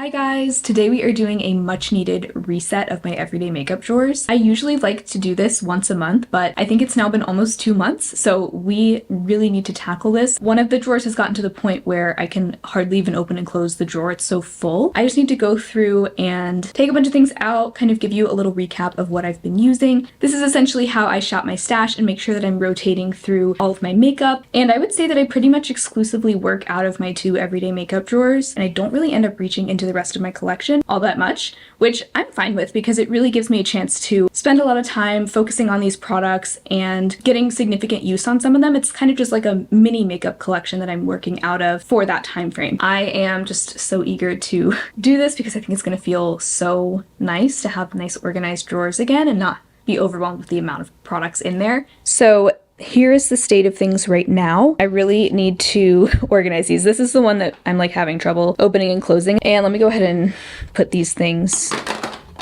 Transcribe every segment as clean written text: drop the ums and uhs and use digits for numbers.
Hi guys! Today we are doing a much needed reset of my everyday makeup drawers. I usually like to do this once a month, but I think it's now been almost 2 months, so we really need to tackle this. One of the drawers has gotten to the point where I can hardly even open and close the drawer, it's so full. I just need to go through and take a bunch of things out, kind of give you a little recap of what I've been using. This is essentially how I shop my stash and make sure that I'm rotating through all of my makeup, and I would say that I pretty much exclusively work out of my 2 everyday makeup drawers, and I don't really end up reaching into the rest of my collection all that much, which I'm fine with because it really gives me a chance to spend a lot of time focusing on these products and getting significant use on some of them. It's kind of just like a mini makeup collection that I'm working out of for that time frame. I am just so eager to do this because I think it's going to feel so nice to have nice organized drawers again and not be overwhelmed with the amount of products in there. So here is the state of things right now. I really need to organize these. This is the one that I'm like having trouble opening and closing. And let me go ahead and put these things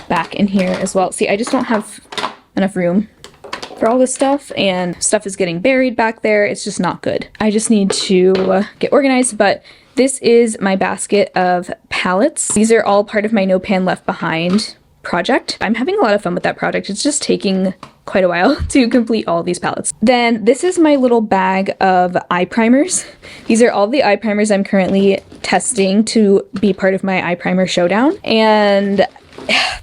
back in here as well. See, I just don't have enough room for all this stuff, and stuff is getting buried back there. It's just not good. I just need to get organized, but this is my basket of palettes. These are all part of my No Pan Left Behind project. I'm having a lot of fun with that project. It's just taking quite a while to complete all of these palettes. Then this is my little bag of eye primers. These are all the eye primers I'm currently testing to be part of my eye primer showdown, and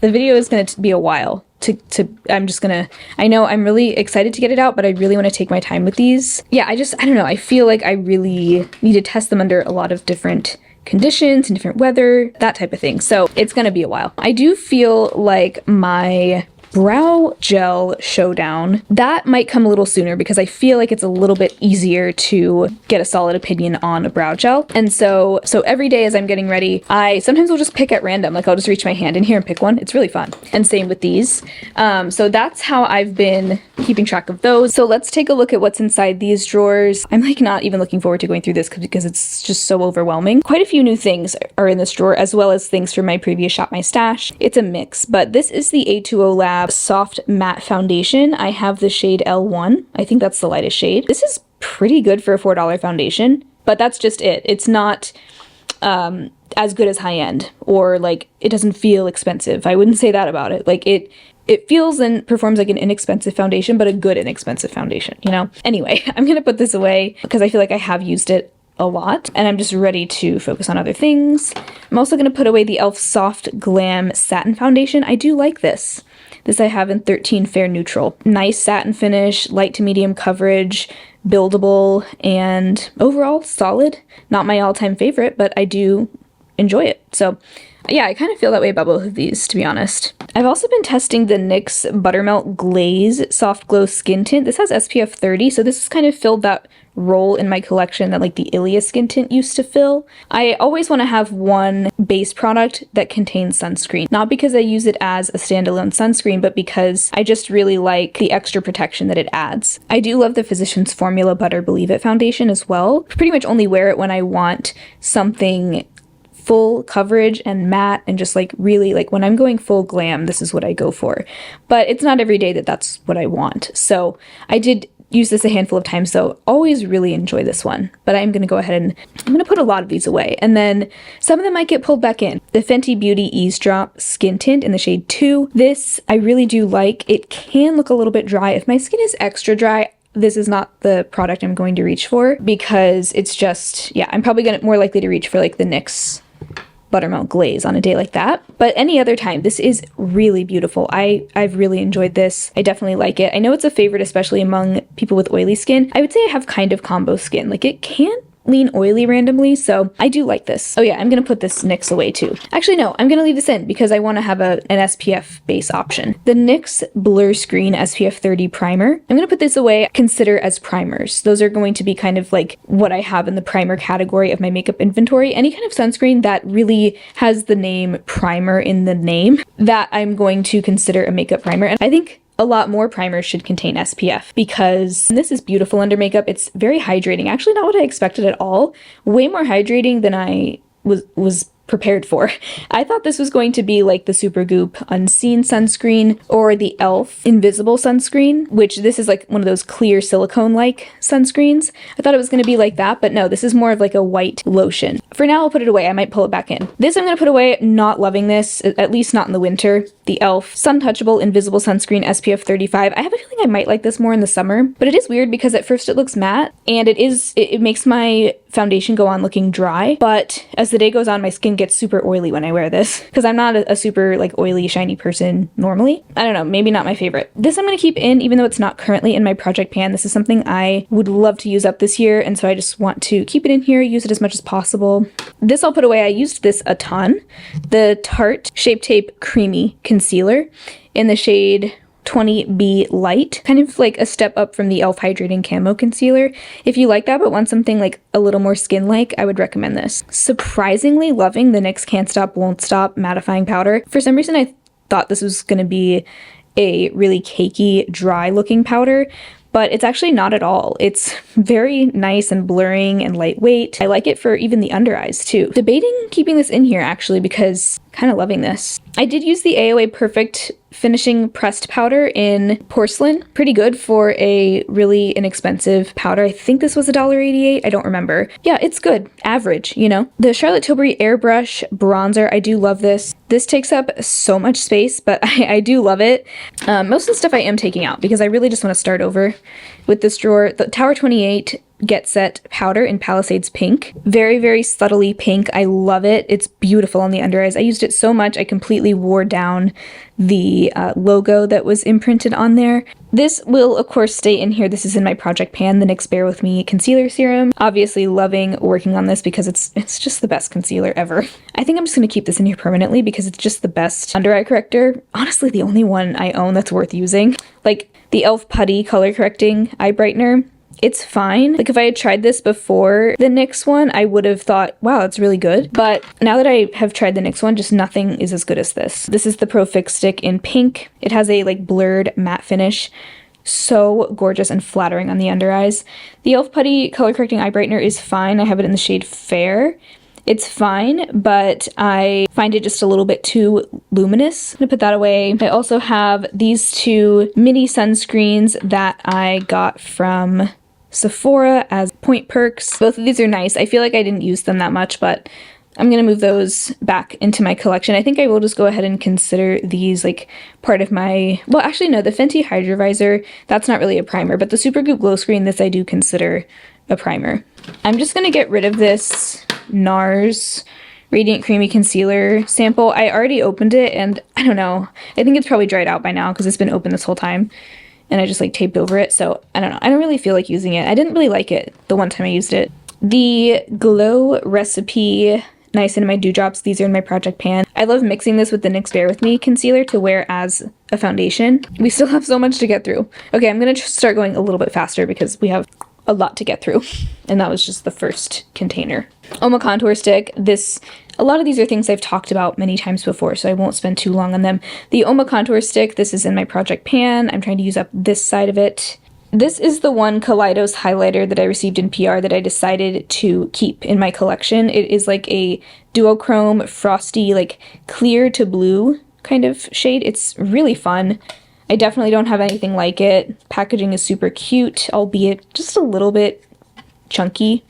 the video is going to be a while. I know I'm really excited to get it out, but I really want to take my time with these. Yeah, I don't know. I feel like I really need to test them under a lot of different conditions and different weather, that type of thing. So it's gonna be a while. I do feel like my brow gel showdown, that might come a little sooner because I feel like it's a little bit easier to get a solid opinion on a brow gel. And so every day as I'm getting ready, I sometimes will just pick at random, like I'll just reach my hand in here and pick one. It's really fun. And same with these. So that's how I've been keeping track of those. So let's take a look at what's inside these drawers. I'm like not even looking forward to going through this because it's just so overwhelming. Quite a few new things are in this drawer, as well as things from my previous Shop My Stash. It's a mix, but this is the A2O Lab Soft Matte Foundation. I have the shade L1. I think that's the lightest shade. This is pretty good for a $4 foundation, but that's just it. It's not as good as high-end, or like it doesn't feel expensive. I wouldn't say that about it. Like it feels and performs like an inexpensive foundation, but a good inexpensive foundation, you know? Anyway, I'm gonna put this away because I feel like I have used it a lot and I'm just ready to focus on other things. I'm also gonna put away the e.l.f. Soft Glam Satin Foundation. I do like this. This I have in 13 Fair Neutral. Nice satin finish, light to medium coverage, buildable, and overall solid. Not my all-time favorite, but I do enjoy it. So yeah, I kind of feel that way about both of these, to be honest. I've also been testing the NYX Buttermelt Glaze Soft Glow Skin Tint. This has SPF 30, so this has kind of filled that role in my collection that like the Ilia Skin Tint used to fill. I always want to have one base product that contains sunscreen. Not because I use it as a standalone sunscreen, but because I just really like the extra protection that it adds. I do love the Physicians Formula Butter Believe It foundation as well. Pretty much only wear it when I want something full coverage and matte and just like really like when I'm going full glam, this is what I go for. But it's not every day that that's what I want. So I did use this a handful of times, so always really enjoy this one. But I'm gonna go ahead and I'm gonna put a lot of these away, and then some of them might get pulled back in. The Fenty Beauty Eavesdrop Skin Tint in the shade 2. This I really do like. It can look a little bit dry. If my skin is extra dry, this is not the product I'm going to reach for because it's just, yeah, I'm probably more likely to reach for like the NYX Buttermelt Glaze on a day like that. But any other time, this is really beautiful. I've really enjoyed this. I definitely like it. I know it's a favorite, especially among people with oily skin. I would say I have kind of combo skin. Like it can lean oily randomly, so I do like this. Oh yeah, I'm gonna put this NYX away too. Actually no, I'm gonna leave this in because I want to have an SPF base option. The NYX Blur Screen SPF 30 Primer. I'm gonna put this away, consider as primers. Those are going to be kind of like what I have in the primer category of my makeup inventory. Any kind of sunscreen that really has the name primer in the name, that I'm going to consider a makeup primer. And I think a lot more primers should contain SPF because this is beautiful under makeup. It's very hydrating. Actually not what I expected at all. Way more hydrating than I was prepared for. I thought this was going to be like the Supergoop Unseen sunscreen or the e.l.f. Invisible sunscreen, which this is like one of those clear silicone-like sunscreens. I thought it was going to be like that, but no, this is more of like a white lotion. For now, I'll put it away. I might pull it back in. This I'm going to put away, not loving this, at least not in the winter. The e.l.f. Sun Touchable Invisible Sunscreen SPF 35. I have a feeling I might like this more in the summer, but it is weird because at first it looks matte, and it makes my foundation go on looking dry, but as the day goes on, my skin gets super oily when I wear this, because I'm not a super like oily, shiny person normally. I don't know, maybe not my favorite. This I'm going to keep in, even though it's not currently in my project pan. This is something I would love to use up this year, and so I just want to keep it in here, use it as much as possible. This I'll put away. I used this a ton. The Tarte Shape Tape Creamy Concealer in the shade 20B Light, kind of like a step up from the e.l.f. Hydrating Camo Concealer. If you like that but want something like a little more skin-like, I would recommend this. Surprisingly loving the NYX Can't Stop Won't Stop Mattifying Powder. For some reason I thought this was going to be a really cakey, dry looking powder, but it's actually not at all. It's very nice and blurring and lightweight. I like it for even the under eyes too. Debating keeping this in here actually, because kind of loving this. I did use the AOA Perfect Finishing Pressed Powder in Porcelain. Pretty good for a really inexpensive powder. I think this was $1.88. I don't remember. Yeah, it's good. Average, you know. The Charlotte Tilbury Airbrush Bronzer. I do love this. This takes up so much space, but I do love it. Most of the stuff I am taking out because I really just want to start over with this drawer. The Tower 28 Get Set powder in Palisades Pink. Very, very subtly pink. I love it. It's beautiful on the under eyes. I used it so much I completely wore down the logo that was imprinted on there. This will of course stay in here. This is in my project pan, the NYX Bare With Me Concealer Serum. Obviously loving working on this because it's just the best concealer ever. I think I'm just going to keep this in here permanently because it's just the best under eye corrector. Honestly, the only one I own that's worth using. Like the e.l.f. Putty Color Correcting Eye Brightener. It's fine. Like if I had tried this before the NYX one, I would have thought, wow, it's really good. But now that I have tried the NYX one, just nothing is as good as this. This is the Pro Fix Stick in pink. It has a like blurred matte finish. So gorgeous and flattering on the under eyes. The e.l.f. Putty Color Correcting Eye Brightener is fine. I have it in the shade Fair. It's fine, but I find it just a little bit too luminous. I'm gonna put that away. I also have these two mini sunscreens that I got from Sephora as point perks. Both of these are nice. I feel like I didn't use them that much, but I'm gonna move those back into my collection. I think I will just go ahead and consider these like part of my, well actually no, the Fenty Hydra Visor, that's not really a primer, but the Supergoop Glow Screen, this I do consider a primer. I'm just gonna get rid of this NARS Radiant Creamy Concealer sample. I already opened it and I don't know, I think it's probably dried out by now because it's been open this whole time and I just like taped over it, so I don't know. I don't really feel like using it. I didn't really like it the one time I used it. The Glow Recipe Niacinamide Dewdrops, these are in my project pan. I love mixing this with the NYX Bare With Me concealer to wear as a foundation. We still have so much to get through. Okay, I'm gonna start going a little bit faster because we have a lot to get through, and that was just the first container. Oma Contour Stick. A lot of these are things I've talked about many times before, so I won't spend too long on them. The Oma Contour Stick, this is in my project pan. I'm trying to use up this side of it. This is the one Kaleidos highlighter that I received in PR that I decided to keep in my collection. It is like a duochrome, frosty, like clear to blue kind of shade. It's really fun. I definitely don't have anything like it. Packaging is super cute, albeit just a little bit chunky,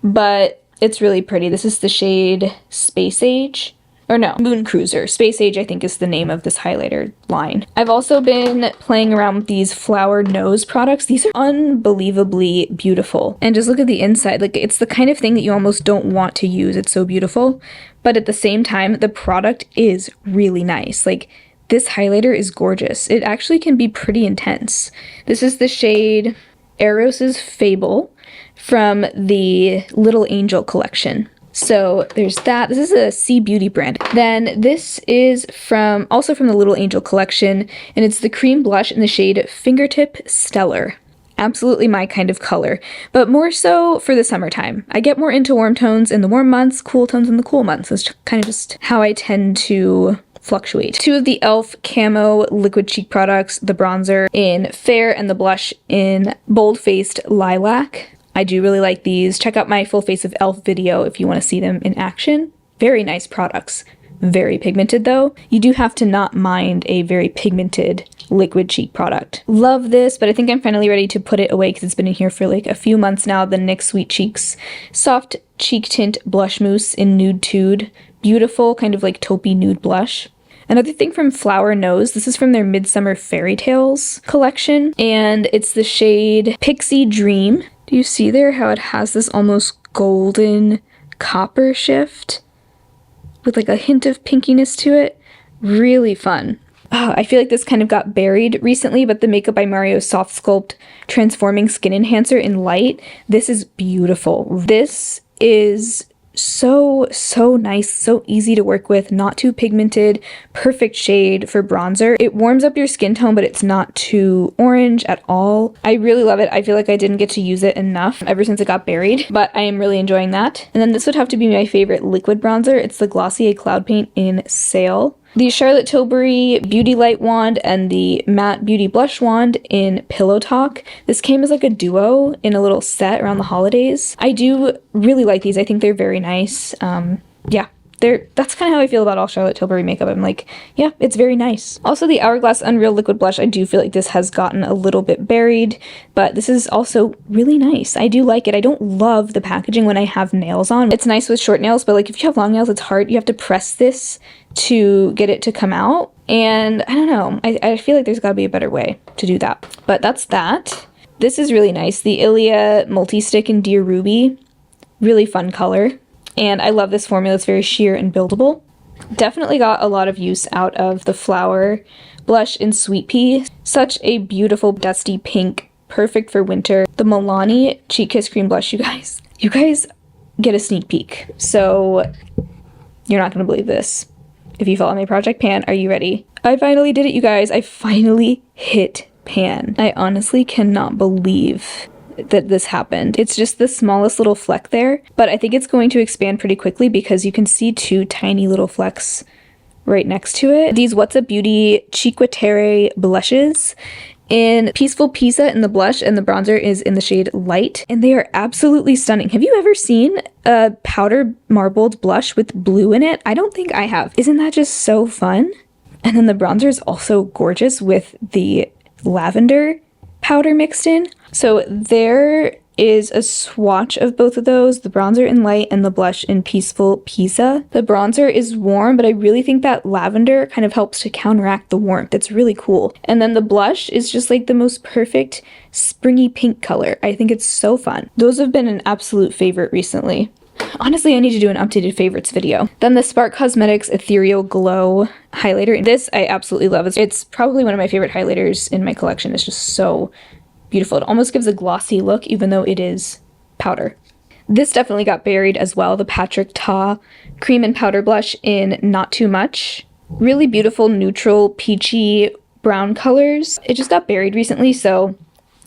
but it's really pretty. This is the shade Space Age. Or no, Moon Cruiser. Space Age, I think, is the name of this highlighter line. I've also been playing around with these flowered nose products. These are unbelievably beautiful. And just look at the inside. Like, it's the kind of thing that you almost don't want to use. It's so beautiful. But at the same time, the product is really nice. Like, this highlighter is gorgeous. It actually can be pretty intense. This is the shade Eros's Fable from the Little Angel collection. So there's that. This is a Sea Beauty brand. Then this is also from the Little Angel collection, and it's the cream blush in the shade Fingertip Stellar. Absolutely my kind of color, but more so for the summertime. I get more into warm tones in the warm months, cool tones in the cool months. That's kind of just how I tend to fluctuate. Two of the e.l.f. Camo Liquid Cheek products, the bronzer in Fair and the blush in Bold Faced Lilac. I do really like these. Check out my full face of e.l.f. video if you want to see them in action. Very nice products. Very pigmented though. You do have to not mind a very pigmented liquid cheek product. Love this, but I think I'm finally ready to put it away because it's been in here for like a few months now. The NYX Sweet Cheeks Soft Cheek Tint Blush Mousse in Nude Tude. Beautiful, kind of like taupey nude blush. Another thing from Flower Nose, this is from their Midsummer Fairy Tales collection, and it's the shade Pixie Dream. Do you see there how it has this almost golden copper shift with like a hint of pinkiness to it? Really fun. Oh, I feel like this kind of got buried recently, but the Makeup by Mario Soft Sculpt Transforming Skin Enhancer in Light, this is beautiful. This is so nice, so easy to work with, not too pigmented, perfect shade for bronzer. It warms up your skin tone, but it's not too orange at all. I really love it. I feel like I didn't get to use it enough ever since it got buried, but I am really enjoying that. And then this would have to be my favorite liquid bronzer. It's the Glossier Cloud Paint in Sail. The Charlotte Tilbury Beauty Light Wand and the Matte Beauty Blush Wand in Pillow Talk. This came as like a duo in a little set around the holidays. I do really like these. I think they're very nice. Yeah. That's kind of how I feel about all Charlotte Tilbury makeup. I'm like, yeah, it's very nice. Also, the Hourglass Unreal Liquid Blush, I do feel like this has gotten a little bit buried, but this is also really nice. I do like it. I don't love the packaging when I have nails on. It's nice with short nails, but like if you have long nails, it's hard. You have to press this to get it to come out. And I don't know. I feel like there's got to be a better way to do that. But that's that. This is really nice. The Ilia Multi-Stick in Dear Ruby. Really fun color. And I love this formula. It's very sheer and buildable. Definitely got a lot of use out of the Flower blush in Sweet Pea. Such a beautiful dusty pink, perfect for winter. The Milani Cheek Kiss Cream Blush, you guys get a sneak peek. So you're not going to believe this. If you follow my Project Pan, are you ready? I finally did it, you guys. I finally hit pan. I honestly cannot believe that this happened. It's just the smallest little fleck there, but I think it's going to expand pretty quickly because you can see two tiny little flecks right next to it. These What's Up Beauty Chicotere blushes in Peaceful Pizza in the blush, and the bronzer is in the shade Light, and they are absolutely stunning. Have you ever seen a powder marbled blush with blue in it? I don't think I have. Isn't that just so fun? And then the bronzer is also gorgeous with the lavender powder mixed in. So there is a swatch of both of those, the bronzer in Light and the blush in Peaceful Pizza. The bronzer is warm, but I really think that lavender kind of helps to counteract the warmth. It's really cool. And then the blush is just like the most perfect springy pink color. I think it's so fun. Those have been an absolute favorite recently. Honestly, I need to do an updated favorites video. Then the Spark Cosmetics Ethereal Glow highlighter. This I absolutely love. It's probably one of my favorite highlighters in my collection. It's just so beautiful. It almost gives a glossy look even though it is powder. This definitely got buried as well. The Patrick Ta Cream and Powder Blush in Not Too Much. Really beautiful neutral peachy brown colors. It just got buried recently, so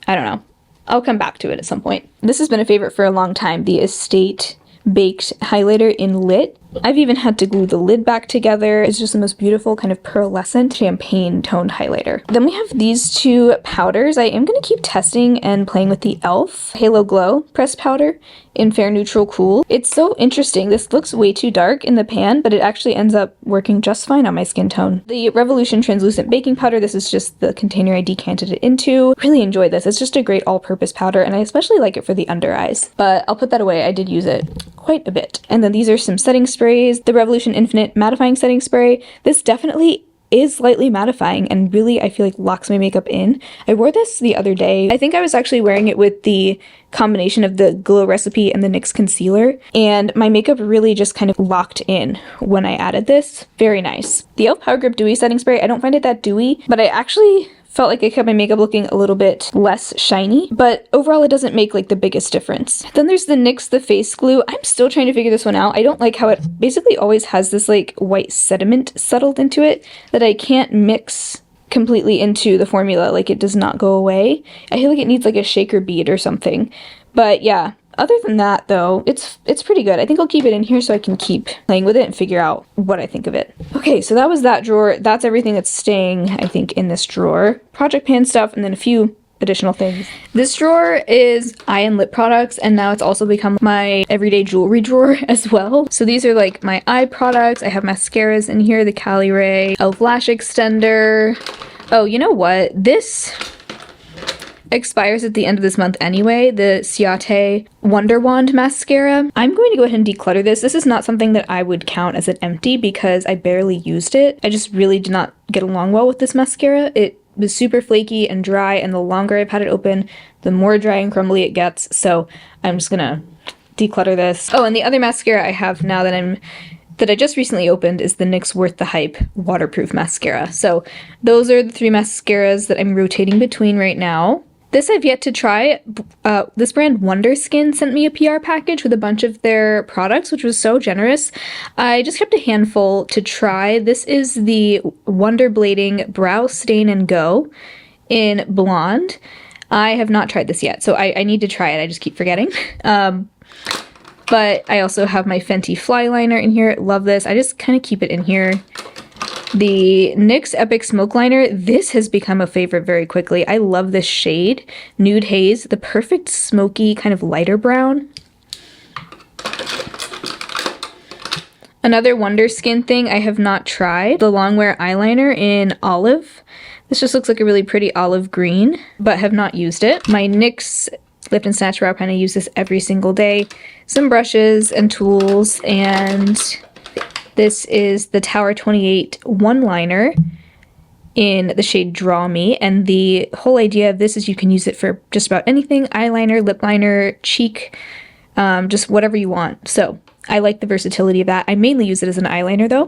I don't know. I'll come back to it at some point. This has been a favorite for a long time. The Estate Baked highlighter in Lit. I've even had to glue the lid back together. It's just the most beautiful kind of pearlescent champagne toned highlighter. Then we have these two powders. I am going to keep testing and playing with the e.l.f. Halo Glow pressed powder in Fair Neutral Cool. It's so interesting. This looks way too dark in the pan, but it actually ends up working just fine on my skin tone. The Revolution Translucent Baking Powder. This is just the container I decanted it into. Really enjoyed this. It's just a great all-purpose powder, and I especially like it for the under eyes. But I'll put that away. I did use it quite a bit. And then these are some setting sprays. The Revolution Infinite Mattifying Setting Spray. This definitely is slightly mattifying and really I feel like locks my makeup in. I wore this the other day. I think I was actually wearing it with the combination of the Glow Recipe and the NYX concealer, and my makeup really just kind of locked in when I added this. Very nice. The e.l.f. Power Grip Dewy Setting Spray, I don't find it that dewy, but I actually felt like it kept my makeup looking a little bit less shiny, but overall it doesn't make like the biggest difference. Then there's the NYX The Face Glue. I'm still trying to figure this one out. I don't like how it basically always has this like white sediment settled into it that I can't mix completely into the formula. Like it does not go away. I feel like it needs like a shaker bead or something. But yeah, other than that though, it's pretty good. I think I'll keep it in here so I can keep playing with it and figure out what I think of it. Okay, so that was that drawer. That's everything that's staying, I think, in this drawer. Project Pan stuff, and then a few additional things. This drawer is eye and lip products, and now it's also become my everyday jewelry drawer as well. So these are like my eye products. I have mascaras in here, the Cali Ray, e.l.f. Lash Extender. Oh, you know what? This expires at the end of this month anyway, the Ciate Wonder Wand mascara. I'm going to go ahead and declutter this. This is not something that I would count as an empty because I barely used it. I just really did not get along well with this mascara. It was super flaky and dry, and the longer I've had it open, the more dry and crumbly it gets. So I'm just gonna declutter this. Oh, and the other mascara I have now that I just recently opened is the NYX Worth the Hype waterproof mascara. So those are the 3 mascaras that I'm rotating between right now. This I've yet to try. This brand Wonder Skin sent me a PR package with a bunch of their products, which was so generous. I just kept a handful to try. This is the Wonder Blading Brow Stain and Go in Blonde. I have not tried this yet, so I need to try it. I just keep forgetting. But I also have my Fenty Fly Liner in here. Love this. I just kind of keep it in here. The NYX Epic Smoke Liner, this has become a favorite very quickly. I love this shade, Nude Haze, the perfect smoky kind of lighter brown. Another Wonder Skin thing I have not tried, the Longwear Eyeliner in Olive. This just looks like a really pretty olive green, but have not used it. My NYX Lift and Snatch Brow Pen, I use this every single day. Some brushes and tools, and this is the Tower 28 one-liner in the shade Draw Me, and the whole idea of this is you can use it for just about anything, eyeliner, lip liner, cheek, just whatever you want. So I like the versatility of that. I mainly use it as an eyeliner though.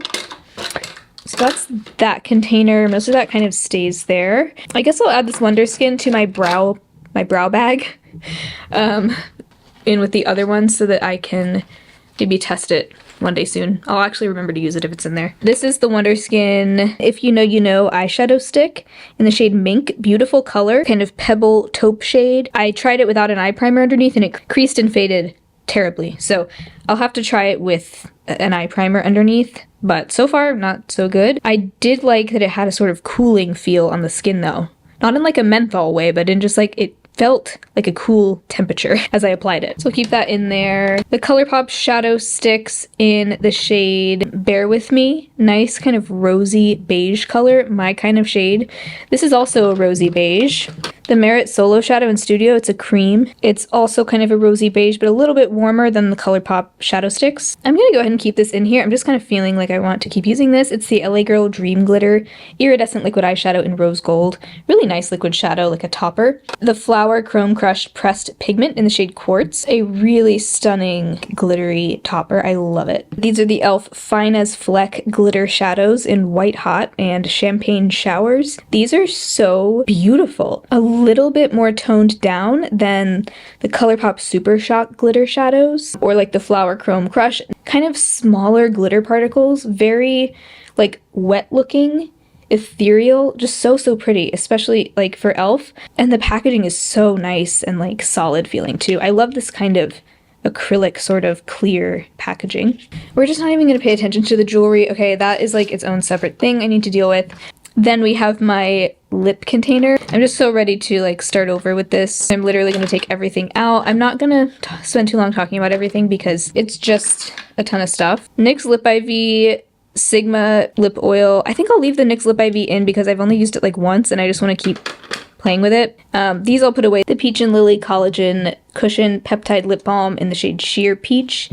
So that's that container. Most of that kind of stays there. I guess I'll add this Wonder Skin to my brow bag in with the other ones so that I can maybe test it one day soon. I'll actually remember to use it if it's in there. This is the Wonder Skin If You Know You Know eyeshadow stick in the shade Mink. Beautiful color, kind of pebble taupe shade. I tried it without an eye primer underneath and it creased and faded terribly. So I'll have to try it with an eye primer underneath, but so far not so good. I did like that it had a sort of cooling feel on the skin though. Not in like a menthol way, but in just like it felt like a cool temperature as I applied it. So keep that in there. The ColourPop shadow sticks in the shade Bear With Me. Nice kind of rosy beige color, my kind of shade. This is also a rosy beige. The Merit Solo Shadow in Studio, it's a cream. It's also kind of a rosy beige, but a little bit warmer than the ColourPop shadow sticks. I'm gonna go ahead and keep this in here. I'm just kind of feeling like I want to keep using this. It's the LA Girl Dream Glitter Iridescent Liquid Eyeshadow in Rose Gold. Really nice liquid shadow, like a topper. The Flower Chrome Crush Pressed Pigment in the shade Quartz. A really stunning glittery topper. I love it. These are the e.l.f. Fine as Fleck Glitter Shadows in White Hot and Champagne Showers. These are so beautiful. A little bit more toned down than the ColourPop Super Shock glitter shadows or like the Flower Chrome Crush. Kind of smaller glitter particles, very like wet looking, ethereal, just so pretty, especially like for e.l.f. And the packaging is so nice and like solid feeling too. I love this kind of acrylic sort of clear packaging. We're just not even going to pay attention to the jewelry. Okay, that is like its own separate thing I need to deal with. Then we have my lip container. I'm just so ready to like start over with this. I'm literally going to take everything out. I'm not going to spend too long talking about everything because it's just a ton of stuff. NYX Lip IV Sigma lip oil. I think I'll leave the NYX Lip IV in because I've only used it like once and I just want to keep playing with it. These I'll put away. The Peach and Lily Collagen Cushion Peptide Lip Balm in the shade Sheer Peach.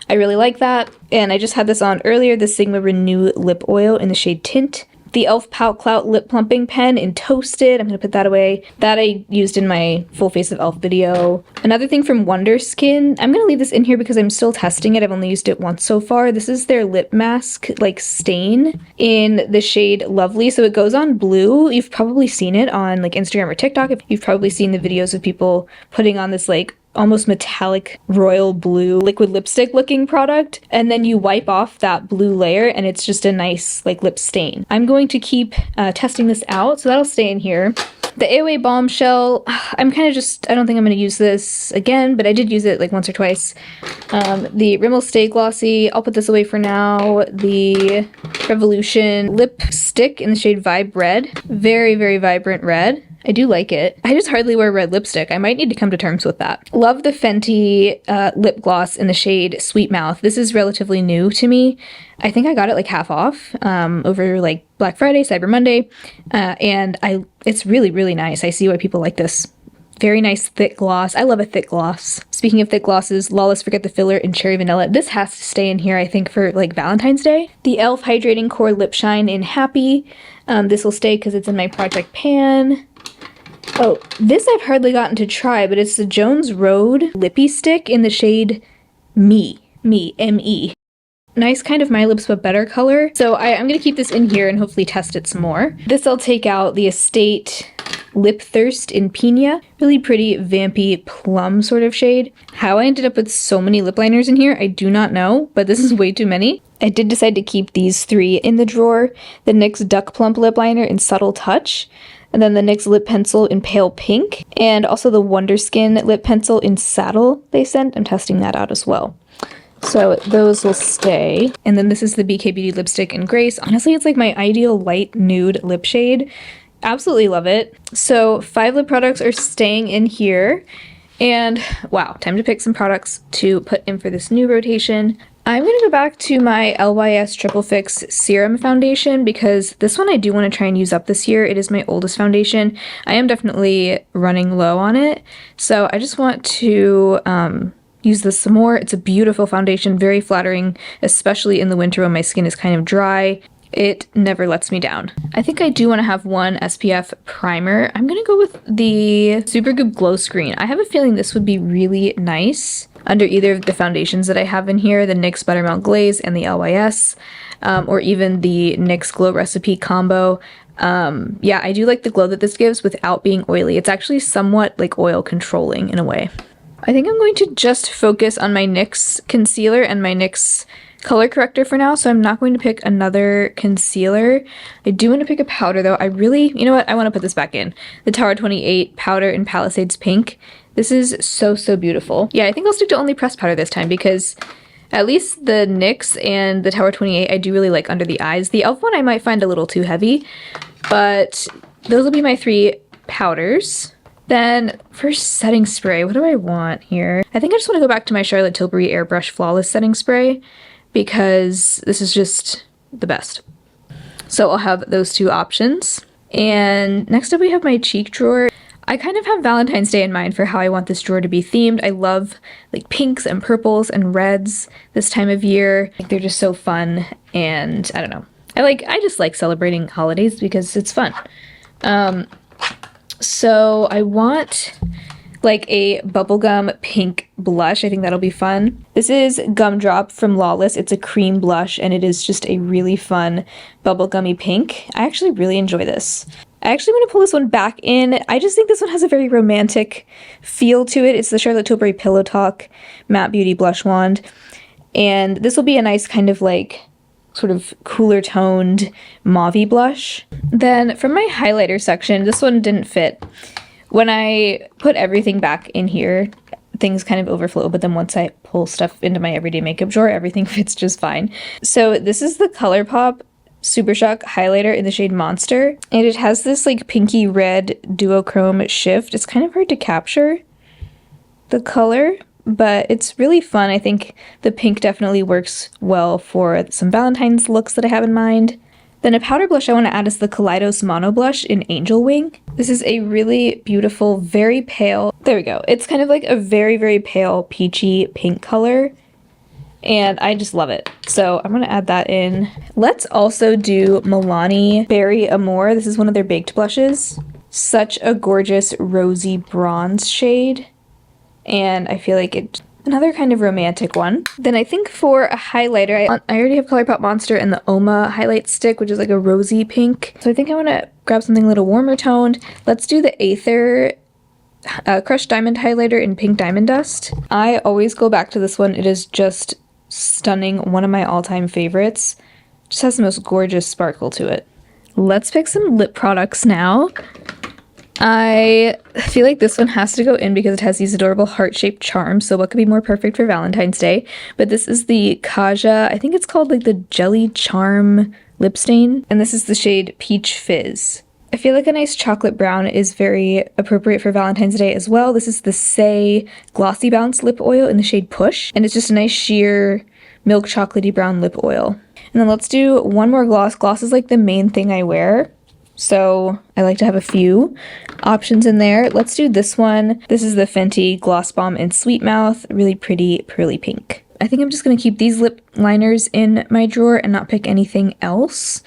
I really like that. And I just had this on earlier, the Sigma Renew Lip Oil in the shade Tint. The e.l.f. Pout Clout Lip Plumping Pen in Toasted. I'm going to put that away. That I used in my full face of e.l.f. video. Another thing from Wonder Skin. I'm going to leave this in here because I'm still testing it. I've only used it once so far. This is their lip mask, like stain in the shade Lovely. So it goes on blue. You've probably seen it on like Instagram or TikTok. You've probably seen the videos of people putting on this like almost metallic royal blue liquid lipstick looking product, and then you wipe off that blue layer and it's just a nice like lip stain. I'm going to keep testing this out, so that'll stay in here. The AOA Bombshell, I'm kind of just, I don't think I'm going to use this again, but I did use it like once or twice. The Rimmel Stay Glossy, I'll put this away for now. The Revolution Lipstick in the shade Vibe Red. Very, very vibrant red. I do like it. I just hardly wear red lipstick. I might need to come to terms with that. Love the Fenty lip gloss in the shade Sweet Mouth. This is relatively new to me. I think I got it like half off over like Black Friday, Cyber Monday, and it's really, really nice. I see why people like this. Very nice thick gloss. I love a thick gloss. Speaking of thick glosses, Lawless Forget the Filler in Cherry Vanilla. This has to stay in here, I think, for like Valentine's Day. The e.l.f. Hydrating Core Lip Shine in Happy. This will stay because it's in my project pan. Oh, this I've hardly gotten to try, but it's the Jones Road Lippy Stick in the shade Me, M-E. Nice kind of My Lips But Better color. So I'm going to keep this in here and hopefully test it some more. This I'll take out the Estate Lip Thirst in Pina. Really pretty, vampy, plum sort of shade. How I ended up with so many lip liners in here, I do not know, but this is way too many. I did decide to keep these 3 in the drawer. The NYX Duck Plump Lip Liner in Subtle Touch. And then the NYX Lip Pencil in Pale Pink. And also the Wonder Skin Lip Pencil in Saddle they sent. I'm testing that out as well. So those will stay. And then this is the BK Beauty Lipstick in Grace. Honestly, it's like my ideal light nude lip shade. Absolutely love it. So 5 lip products are staying in here. And wow, time to pick some products to put in for this new rotation. I'm going to go back to my LYS Triple Fix Serum Foundation because this one I do want to try and use up this year. It is my oldest foundation. I am definitely running low on it. So I just want to use this some more. It's a beautiful foundation, very flattering, especially in the winter when my skin is kind of dry. It never lets me down. I think I do want to have one SPF primer. I'm going to go with the Supergoop Glow Screen. I have a feeling this would be really nice under either of the foundations that I have in here, the NYX Buttermilk Glaze and the LYS, or even the NYX Glow Recipe combo. Yeah, I do like the glow that this gives without being oily. It's actually somewhat like oil controlling in a way. I think I'm going to just focus on my NYX concealer and my NYX color corrector for now, so I'm not going to pick another concealer. I do want to pick a powder though. You know what? I want to put this back in. The Tower 28 powder in Palisades Pink. This is so, so beautiful. Yeah, I think I'll stick to only pressed powder this time because at least the NYX and the Tower 28 I do really like under the eyes. The e.l.f. one I might find a little too heavy, but those will be my 3 powders. Then for setting spray, what do I want here? I think I just want to go back to my Charlotte Tilbury Airbrush Flawless Setting Spray because this is just the best. So I'll have those 2 options. And next up we have my cheek drawer. I kind of have Valentine's Day in mind for how I want this drawer to be themed. I love like pinks and purples and reds this time of year. Like, they're just so fun, and I don't know. I just like celebrating holidays because it's fun. So I want like a bubblegum pink blush. I think that'll be fun. This is Gumdrop from Lawless. It's a cream blush and it is just a really fun bubblegummy pink. I actually really enjoy this. I actually want to pull this one back in. I just think this one has a very romantic feel to it. It's the Charlotte Tilbury Pillow Talk Matte Beauty Blush Wand. And this will be a nice kind of like sort of cooler toned mauve-y blush. Then from my highlighter section, this one didn't fit. When I put everything back in here, things kind of overflow, but then once I pull stuff into my everyday makeup drawer, everything fits just fine. So this is the ColourPop Super Shock highlighter in the shade Monster, and it has this like pinky red duochrome shift. It's kind of hard to capture the color, but it's really fun. I think the pink definitely works well for some Valentine's looks that I have in mind. Then a powder blush I want to add is the Kaleidos Mono Blush in Angel Wing. This is a really beautiful, very pale, there we go. It's kind of like a very, very pale peachy pink color, and I just love it. So I'm going to add that in. Let's also do Milani Berry Amour. This is one of their baked blushes. Such a gorgeous rosy bronze shade, and I feel like it's another kind of romantic one. Then I think for a highlighter, I already have ColourPop Monster and the Oma highlight stick, which is like a rosy pink. So I think I want to grab something a little warmer toned. Let's do the Aether Crushed Diamond highlighter in Pink Diamond Dust. I always go back to this one. It is just stunning. One of my all-time favorites. Just has the most gorgeous sparkle to it. Let's pick some lip products now. I feel like this one has to go in because it has these adorable heart-shaped charms, so what could be more perfect for Valentine's Day? But this is the Kaja, I think it's called like the Jelly Charm lip stain, and this is the shade Peach Fizz. I feel like a nice chocolate brown is very appropriate for Valentine's Day as well. This is the Say Glossy Bounce Lip Oil in the shade Push, and it's just a nice sheer milk chocolatey brown lip oil. And then let's do one more gloss. Gloss is like the main thing I wear, so I like to have a few options in there. Let's do this one. This is the Fenty Gloss Bomb in Sweet Mouth, really pretty pearly pink. I think I'm just going to keep these lip liners in my drawer and not pick anything else,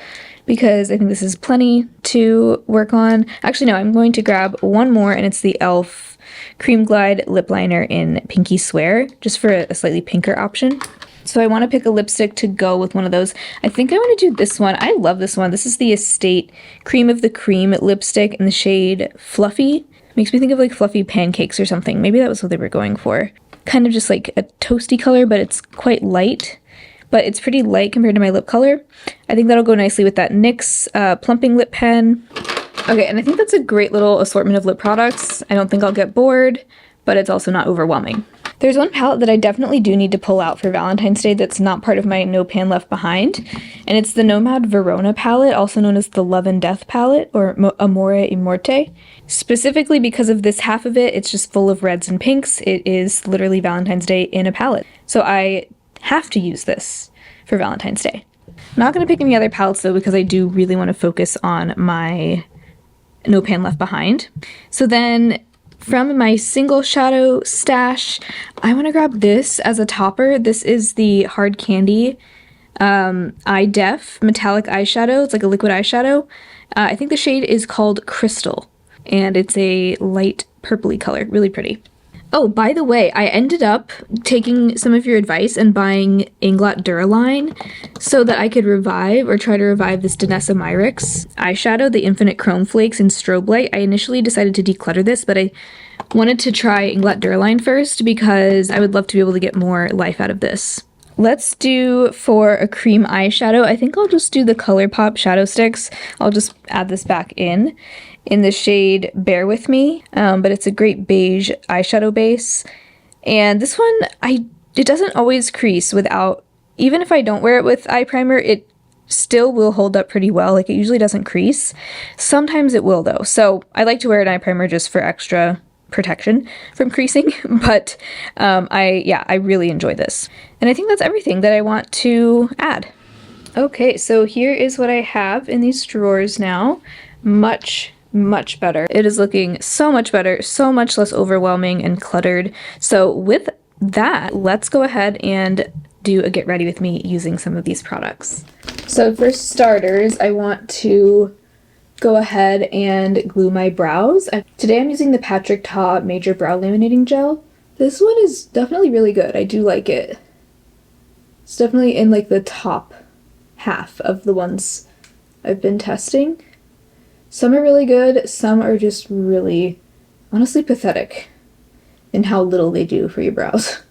because I think this is plenty to work on. Actually, no, I'm going to grab one more, and it's the e.l.f. Cream Glide Lip Liner in Pinky Swear, just for a slightly pinker option. So I want to pick a lipstick to go with one of those. I think I want to do this one. I love this one. This is the Estate Cream of the Cream lipstick in the shade Fluffy. Makes me think of like fluffy pancakes or something. Maybe that was what they were going for. Kind of just like a toasty color, but it's quite light. But it's pretty light compared to my lip color. I think that'll go nicely with that NYX plumping lip pen. Okay, and I think that's a great little assortment of lip products. I don't think I'll get bored, but it's also not overwhelming. There's one palette that I definitely do need to pull out for Valentine's Day that's not part of my No Pan Left Behind, and it's the Nomad Verona palette, also known as the Love and Death palette, or Amore e Morte. Specifically because of this half of it, it's just full of reds and pinks. It is literally Valentine's Day in a palette. So I have to use this for Valentine's Day. I'm not going to pick any other palettes though, because I do really want to focus on my No Pan Left Behind. So then from my single shadow stash, I want to grab this as a topper. This is the Hard Candy Eye Def metallic eyeshadow. It's like a liquid eyeshadow. I think the shade is called Crystal, and it's a light purpley color. Really pretty. Oh, by the way, I ended up taking some of your advice and buying Inglot Duraline so that I could try to revive this Danessa Myricks eyeshadow, the Infinite Chrome Flakes in Strobe Light. I initially decided to declutter this, but I wanted to try Inglot Duraline first because I would love to be able to get more life out of this. Let's do, for a cream eyeshadow, I think I'll just do the ColourPop Shadow Sticks. I'll just add this back in the shade Bear With Me, but it's a great beige eyeshadow base. And this one, it doesn't always crease without, even if I don't wear it with eye primer, it still will hold up pretty well. Like, it usually doesn't crease. Sometimes it will though. So I like to wear an eye primer just for extra protection from creasing, but I really enjoy this. And I think that's everything that I want to add. Okay, so here is what I have in these drawers now. Much better. It is looking so much better, so much less overwhelming and cluttered. So with that, let's go ahead and do a get ready with me using some of these products. So for starters, I want to go ahead and glue my brows. Today I'm using the Patrick Ta Major Brow Laminating Gel. This one is definitely really good. I do like it. It's definitely in like the top half of the ones I've been testing. Some are really good, some are just really, honestly, pathetic in how little they do for your brows.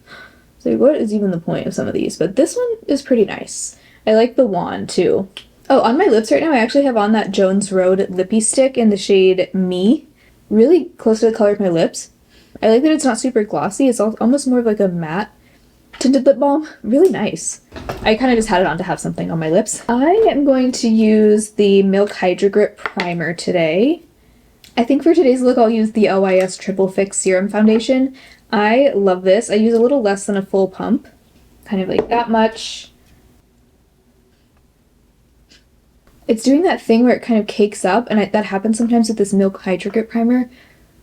So what is even the point of some of these? But this one is pretty nice. I like the wand too. Oh, on my lips right now, I actually have on that Jones Road Lippy Stick in the shade Me. Really close to the color of my lips. I like that it's not super glossy. It's almost more of like a matte tinted lip balm. Really nice. I kind of just had it on to have something on my lips. I am going to use the Milk Hydra Grip Primer today. I think for today's look, I'll use the LYS Triple Fix Serum Foundation. I love this. I use a little less than a full pump. Kind of like that much. It's doing that thing where it kind of cakes up, and that happens sometimes with this Milk Hydra Grip Primer.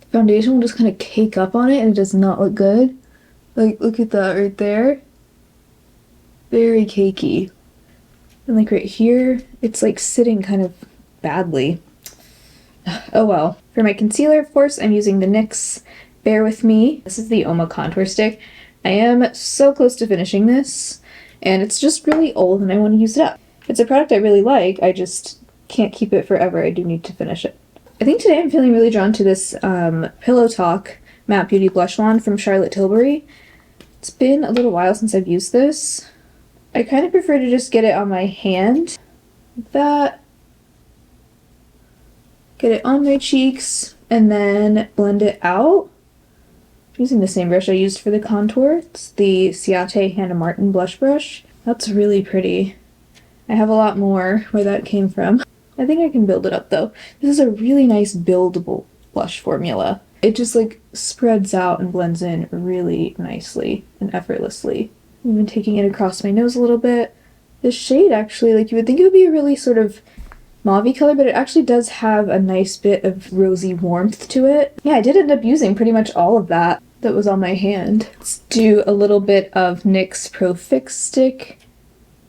The foundation will just kind of cake up on it, and it does not look good. Like, look at that right there. Very cakey. And like right here, it's like sitting kind of badly. Oh well. For my concealer, of course, I'm using the NYX Bear With Me. This is the Oma Contour Stick. I am so close to finishing this, and it's just really old and I want to use it up. It's a product I really like, I just can't keep it forever. I do need to finish it. I think today I'm feeling really drawn to this Pillow Talk Matte Beauty Blush Wand from Charlotte Tilbury. It's been a little while since I've used this. I kind of prefer to just get it on my hand, like that. Get it on my cheeks, and then blend it out. I'm using the same brush I used for the contour. It's the Ciate Hannah Martin blush brush. That's really pretty. I have a lot more where that came from. I think I can build it up though. This is a really nice buildable blush formula. It just like spreads out and blends in really nicely and effortlessly. Even taking it across my nose a little bit. This shade actually, like you would think it would be a really sort of mauve-y color, but it actually does have a nice bit of rosy warmth to it. Yeah, I did end up using pretty much all of that was on my hand. Let's do a little bit of NYX Pro Fix Stick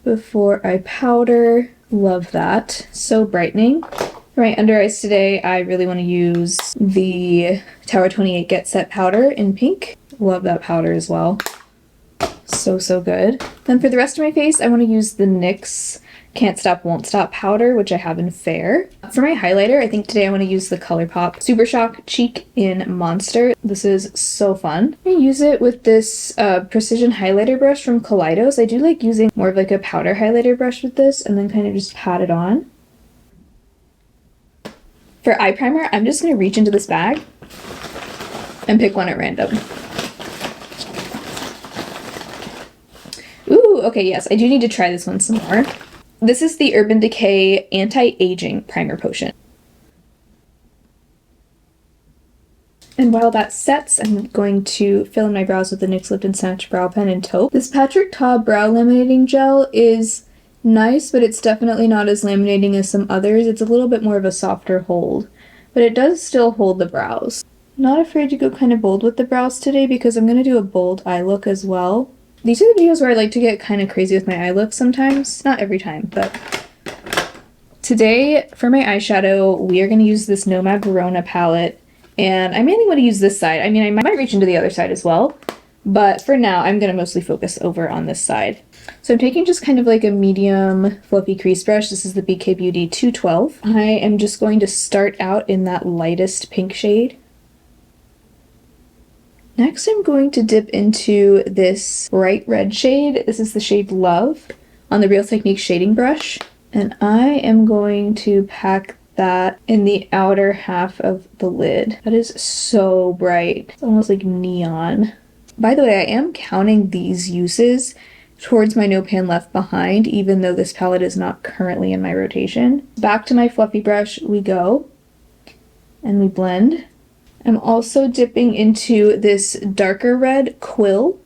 before I powder. Love that. So brightening. For my under eyes today, I really want to use the Tower 28 Get Set powder in pink. Love that powder as well. So good. Then for the rest of my face, I want to use the NYX Can't Stop Won't Stop powder, which I have in Fair. For my highlighter, I think today I want to use the ColourPop Super Shock Cheek in Monster. This is so fun. I use it with this precision highlighter brush from Kaleidos. I do like using more of like a powder highlighter brush with this and then kind of just pat it on. For eye primer, I'm just going to reach into this bag and pick one at random. Ooh, okay, yes, I do need to try this one some more. This is the Urban Decay Anti-Aging Primer Potion. And while that sets, I'm going to fill in my brows with the NYX Lift and Snatch Brow Pen in Taupe. This Patrick Ta Brow Laminating Gel is nice, but it's definitely not as laminating as some others. It's a little bit more of a softer hold, but it does still hold the brows. Not afraid to go kind of bold with the brows today because I'm going to do a bold eye look as well. These are the videos where I like to get kind of crazy with my eye look sometimes. Not every time, but today for my eyeshadow, we are going to use this Nomad Verona palette, and I mainly want to use this side. I mean, I might reach into the other side as well, but for now, I'm going to mostly focus over on this side. So I'm taking just kind of like a medium fluffy crease brush. This is the BK Beauty 212. I am just going to start out in that lightest pink shade. Next, I'm going to dip into this bright red shade. This is the shade Love on the Real Techniques shading brush. And I am going to pack that in the outer half of the lid. That is so bright. It's almost like neon. By the way, I am counting these uses towards my No Pan Left Behind, even though this palette is not currently in my rotation. Back to my fluffy brush we go, and we blend. I'm also dipping into this darker red Quill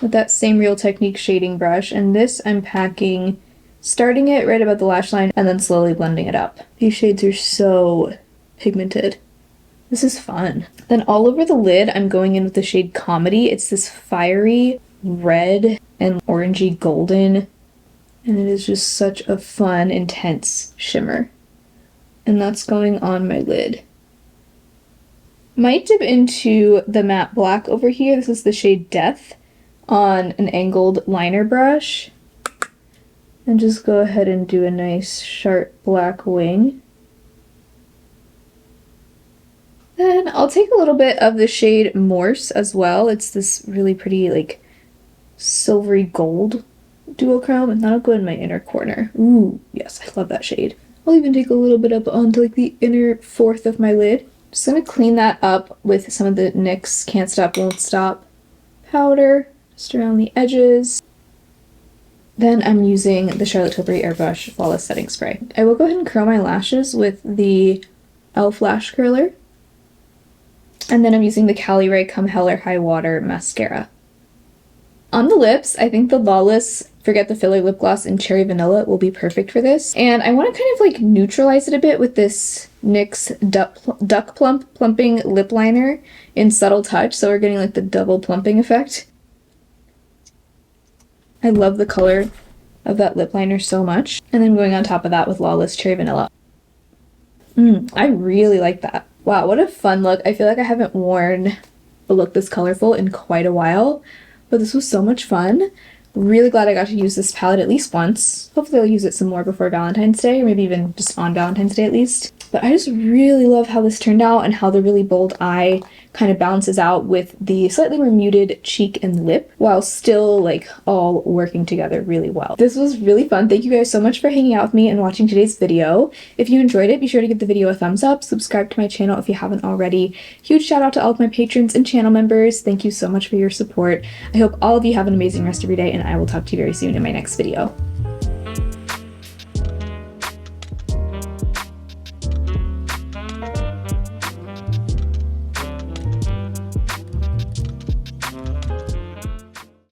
with that same Real Techniques shading brush, and this I'm packing, starting it right above the lash line and then slowly blending it up. These shades are so pigmented. This is fun. Then all over the lid, I'm going in with the shade Comedy. It's this fiery red and orangey golden, and it is just such a fun, intense shimmer. And that's going on my lid. Might dip into the matte black over here. This is the shade Death on an angled liner brush. And just go ahead and do a nice sharp black wing. Then I'll take a little bit of the shade Morse as well. It's this really pretty like silvery gold duochrome, and that'll go in my inner corner. Ooh, yes, I love that shade. I'll even take a little bit up onto like the inner fourth of my lid. Just gonna clean that up with some of the NYX Can't Stop Won't Stop powder just around the edges. Then I'm using the Charlotte Tilbury Airbrush Flawless Setting Spray. I will go ahead and curl my lashes with the e.l.f. Lash Curler. And then I'm using the Cali Ray Come Hell or High Water mascara. On the lips, I think the Lawless Forget the Filler Lip Gloss in Cherry Vanilla will be perfect for this. And I want to kind of like neutralize it a bit with this NYX Duck Plump Plumping Lip Liner in Subtle Touch, so we're getting like the double plumping effect. I love the color of that lip liner so much. And then going on top of that with Lawless Cherry Vanilla. I really like that. Wow, what a fun look. I feel like I haven't worn a look this colorful in quite a while, but this was so much fun. Really glad I got to use this palette at least once. Hopefully I'll use it some more before Valentine's Day, or maybe even just on Valentine's Day at least. But I just really love how this turned out and how the really bold eye kind of balances out with the slightly more muted cheek and lip while still like all working together really well. This was really fun. Thank you guys so much for hanging out with me and watching today's video. If you enjoyed it, be sure to give the video a thumbs up, subscribe to my channel if you haven't already. Huge shout out to all of my patrons and channel members. Thank you so much for your support. I hope all of you have an amazing rest of your day, and I will talk to you very soon in my next video.